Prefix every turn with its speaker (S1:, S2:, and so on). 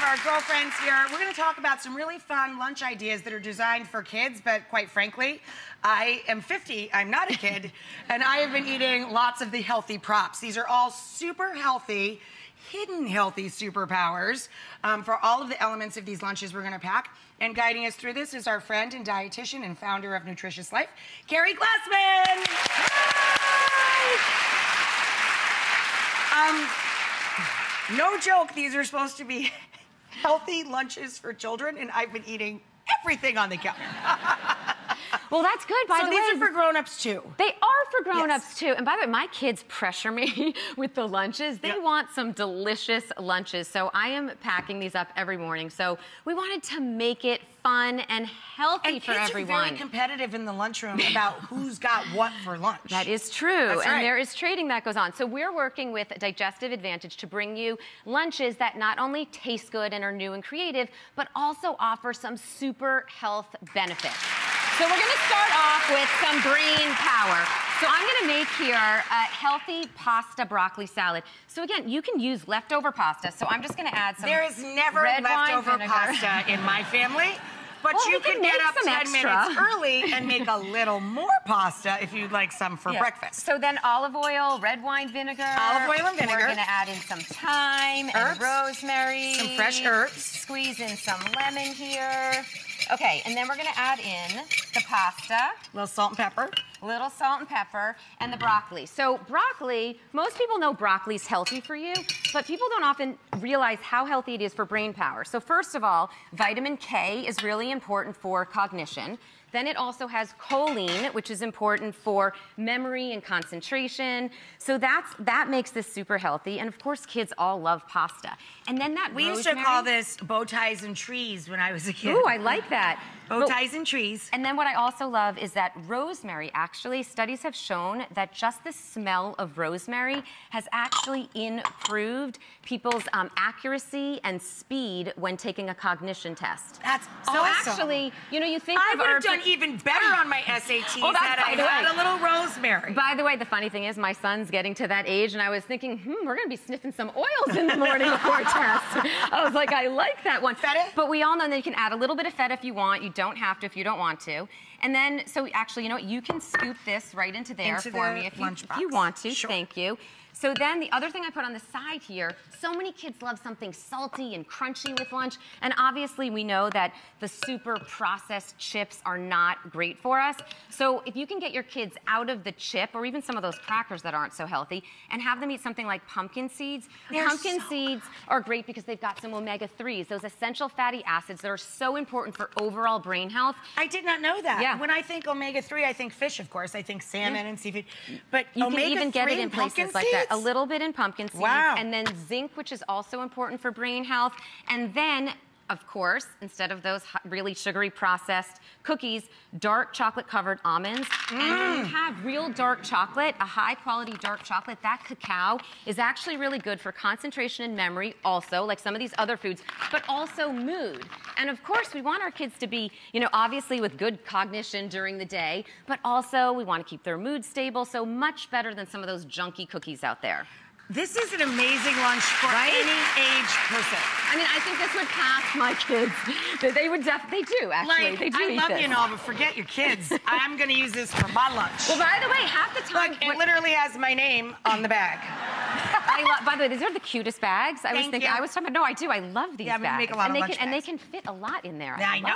S1: our girlfriends here. We're going to talk about some really fun lunch ideas that are designed for kids, but quite frankly, I am 50, I'm not a kid, and I have been eating lots of the healthy props. These are all super healthy, hidden healthy superpowers for all of the elements of these lunches we're going to pack. And guiding us through this is our friend and dietitian and founder of Nutritionist Life, Keri Glassman. No joke, these are supposed to be healthy lunches for children, and I've been eating everything on the counter.
S2: Well, that's good, by the way.
S1: So these are for grown-ups, too.
S2: They are for grown-ups, too. And by the way, my kids pressure me with the lunches. They want some delicious lunches. So I am packing these up every morning. So we wanted to make it fun and healthy for everyone.
S1: And kids are very competitive in the lunchroom about who's got what for lunch.
S2: That is true.
S1: That's right.
S2: And there is trading that goes on. So we're working with Digestive Advantage to bring you lunches that not only taste good and are new and creative, but also offer some super health benefits. So we're going to start off with some brain power. So I'm going to make here a healthy pasta broccoli salad. So again, you can use leftover pasta. So I'm just going to add some
S1: There is never
S2: red
S1: leftover pasta in my family. But you can get up 10 minutes early and make a little more pasta if you'd like some for breakfast.
S2: So then olive oil, red wine vinegar.
S1: Olive oil and vinegar.
S2: We're going to add in some thyme and rosemary.
S1: Some fresh herbs.
S2: Squeeze in some lemon here. Okay, and then we're going to add in the pasta.
S1: A little salt and pepper.
S2: A little salt and pepper, and the broccoli. So broccoli, most people know broccoli's healthy for you, but people don't often realize how healthy it is for brain power. So first of all, vitamin K is really important for cognition. Then it also has choline, which is important for memory and concentration. So that makes this super healthy. And of course, kids all love pasta. And then that
S1: We used to call this bow ties and trees when I was a kid.
S2: Ooh, I like that.
S1: Bow ties and trees.
S2: And then what I also love is that rosemary, actually, studies have shown that just the smell of rosemary has actually improved people's accuracy and speed when taking a cognition test.
S1: That's
S2: so
S1: awesome.
S2: Actually, you know, you think
S1: I
S2: of
S1: would have done even better on my SATs had I had a little rosemary.
S2: By the way, the funny thing is my son's getting to that age, and I was thinking, we're going to be sniffing some oils in the morning before test. I was like, I like that one.
S1: Feta?
S2: But we all know that you can add a little bit of feta if you want. You don't have to if you don't want to. And then, so actually, you know what? You can scoop this right into there for me if you want to.
S1: Sure.
S2: Thank you. So then the other thing I put on the side here, so many kids love something salty and crunchy with lunch. And obviously we know that the super processed chips are not great for us. So if you can get your kids out of the chip or even some of those crackers that aren't so healthy and have them eat something like pumpkin seeds. Pumpkin seeds are great because they've got some omega-3s, those essential fatty acids that are so important for overall brain health.
S1: I did not know that.
S2: Yeah.
S1: When I think omega-3, I think fish, of course. I think salmon and seafood. But
S2: you can even get it in places like that. A little bit in pumpkin seeds.
S1: Wow.
S2: And then zinc, which is also important for brain health. And then, of course, instead of those really sugary processed cookies, dark chocolate covered almonds. And when you have real dark chocolate, a high quality dark chocolate, that cacao is actually really good for concentration and memory also, like some of these other foods, but also mood. And of course, we want our kids to be, you know, obviously with good cognition during the day, but also we want to keep their mood stable, so much better than some of those junky cookies out there.
S1: This is an amazing lunch for any age person.
S2: I mean, I think this would pass my kids. They would they do, actually.
S1: Like,
S2: they do
S1: I
S2: eat
S1: love
S2: this.
S1: you and all, but forget your kids. I'm going to use this for my lunch.
S2: Well, by the way, half the time...
S1: Look, it literally has my name on the bag.
S2: By the way, these are the cutest bags. I was talking about, no, I do. I love these bags.
S1: We make a lot of lunch bags.
S2: And they can fit a lot in there.
S1: I know.